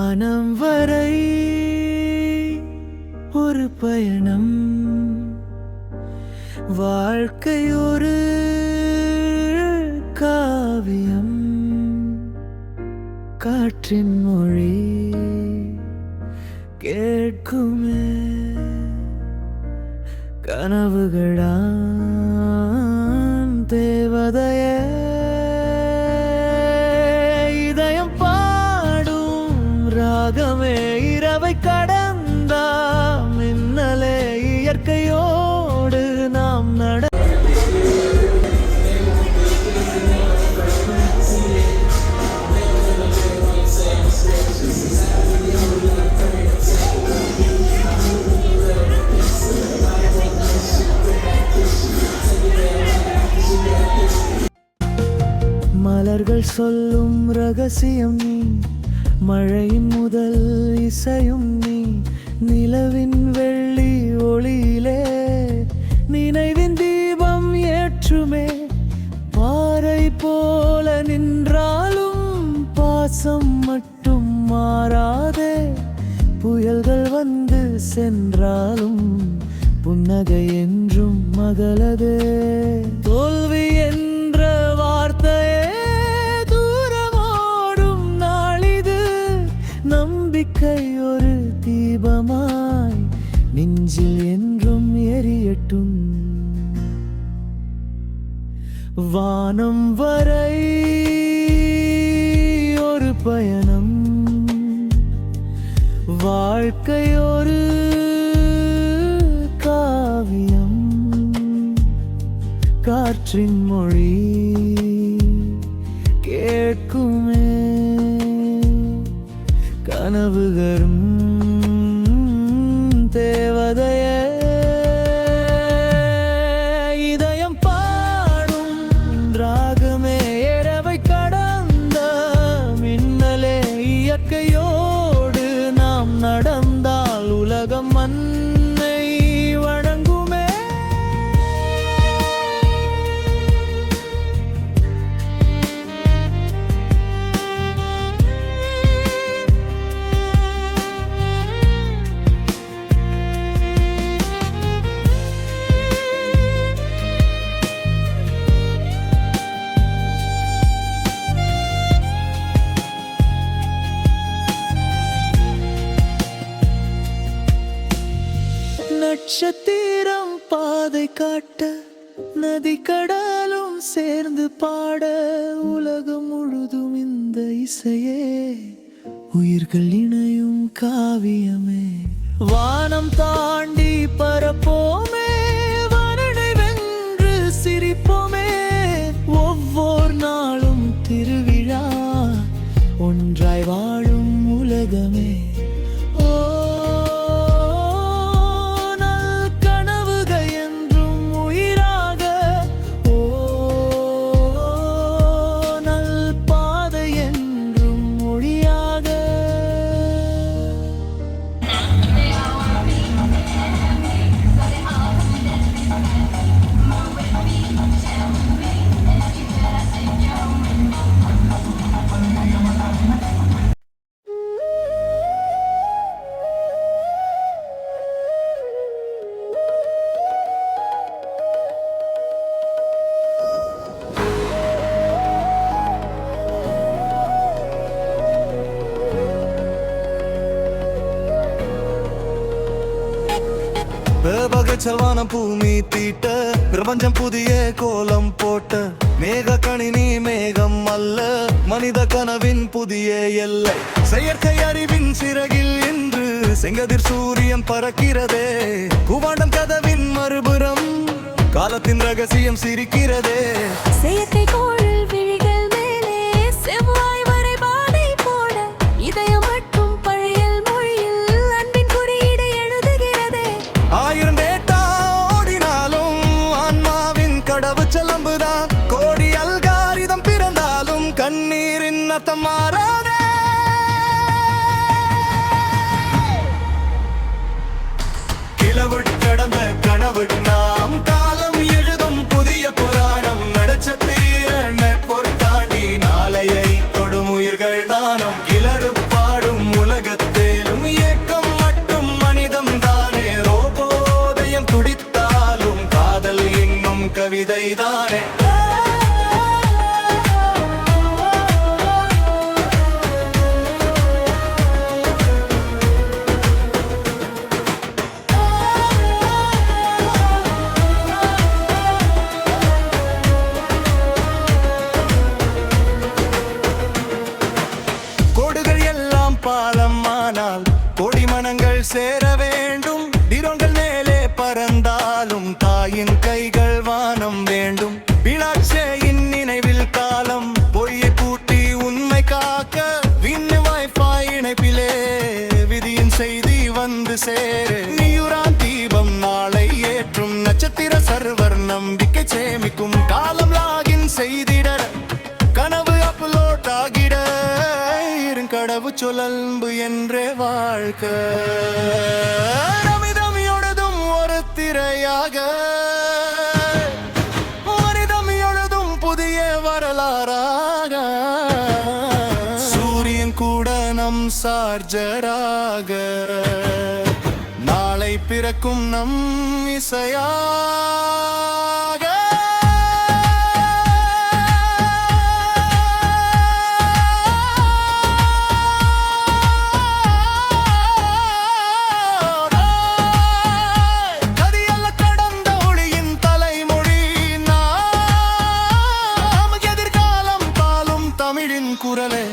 வானம் வரை ஒரு பயணம், வாழ்க்கை ஒரு காவியம். காற்றின் மொழி கேட்குமே, கனவுகளான் தேவதையே. இதயம் பாடும் ராகமே, இரவை கடந்த மின்னலே, இயற்கையோடு நாம் நட. மலர்கள் சொல்லும் ரகசியம் நீ, மழையின் முதல் இசையும் நீ. நிலவின் வெள்ளி ஒளியிலே நினைவின் தீபம் ஏற்றுமே. பாறை போல நின்றாலும் பாசம் மட்டும் மாறாதே. புயல்கள் வந்து சென்றாலும் புன்னகை என்றும் மகளதே. தோல்வி என்ற வார்த்தையே தூரமோடும் நாளிது. நம்பிக்கை ஒரு தீபமாய் நெஞ்சில் என்றும் எரியட்டும். வானம் வரை ஒரு பயணம், வாழ்க்கை ஒரு காவியம். காற்றின் மொழி கேட்குமே, கனவுகளும் தேவதையே. இதயம் பாடும் ராகமே, இரவை கடந்த மின்னலே, இயற்கையோடு நாம் நடந்தால் உலகம் மண்ணை வணங்குமே. நட்சத்திரம் பாதை காட்ட, நதி கடலும் சேர்ந்து பாட. உலகம் முழுதும் இந்த இசையே, உயிர்கள் இணையும் காவியமே. வானம் தாண்டி பரப்போமே, வானடை வென்று சிரிப்போமே. ஒவ்வொரு நாளும் திருவிழா, ஒன்றாய் வாழும் உலகமே. பகச்சவானம் பூமி தீட்ட, பிரபஞ்சம் புதிய கோலம் போட்ட. மேக கணினி மேகம் அல்ல, மனித கனவின் புதிய எல்லை. செயற்கை அறிவின் சிறகில் என்று செங்கதிர் சூரியன் பறக்கிறதே. குவாண்டம் கதவின் மறுபுறம் காலத்தின் ரகசியம் சிரிக்கிறதே. செயற்கை கோளில் விழிகள் மேலே செவ்வாய் வரை பாதை போட. இதயம் மட்டும் பழையல் மொழியில் அன்பின் குறியீடு எழுதுகிறதே. ஆயிரம் டேட்டா ஓடினாலும் ஆன்மாவின் கடவு செலம்புதான். கோடி அல்காரிதம் பிறந்தாலும் கண்ணீரின் அர்த்தம் மாறாதே. கிளவு கடந்த கனவு நாம், காலம் எழுதும் புதிய புராணம். நட்சத்திர நட்பொரு தாண்டி நாளையை தொடும் உயிர்கள் தானம். கிளறு பாடும் உலக நீதானே. கோடுகள் எல்லாம் பாலம் ஆனால் கோடி மனங்கள் சேர வேண்டும். டிரோன்கள் மேலே பறந்தாலும் தாயின் கைகள் வானம் வேண்டும். பிளாட்சேயின் நினைவில் காலம் பொய்யை பூட்டி உண்மை காக்க விண்ணு வைஃபை இணைப்பிலே விதியின் செய்தி வந்து சேரு. நியூரான் தீபம் நாளை ஏற்றும் நட்சத்திர சர்வர் நம்பிக்கை சேமிக்கும் காலம் லாகின் செய்திட கனவு அப்லோட் ஆகிட கடவு சொல்லன்பு என்றே வாழ்க்கை ரமிதமியொழுதும் ஒரு திரையாக மனிதமியொழுதும் புதிய வரலாறாக சூரியன் கூட நம் சார்ஜராக நாளை பிறக்கும் நம் இசையாக. குரலே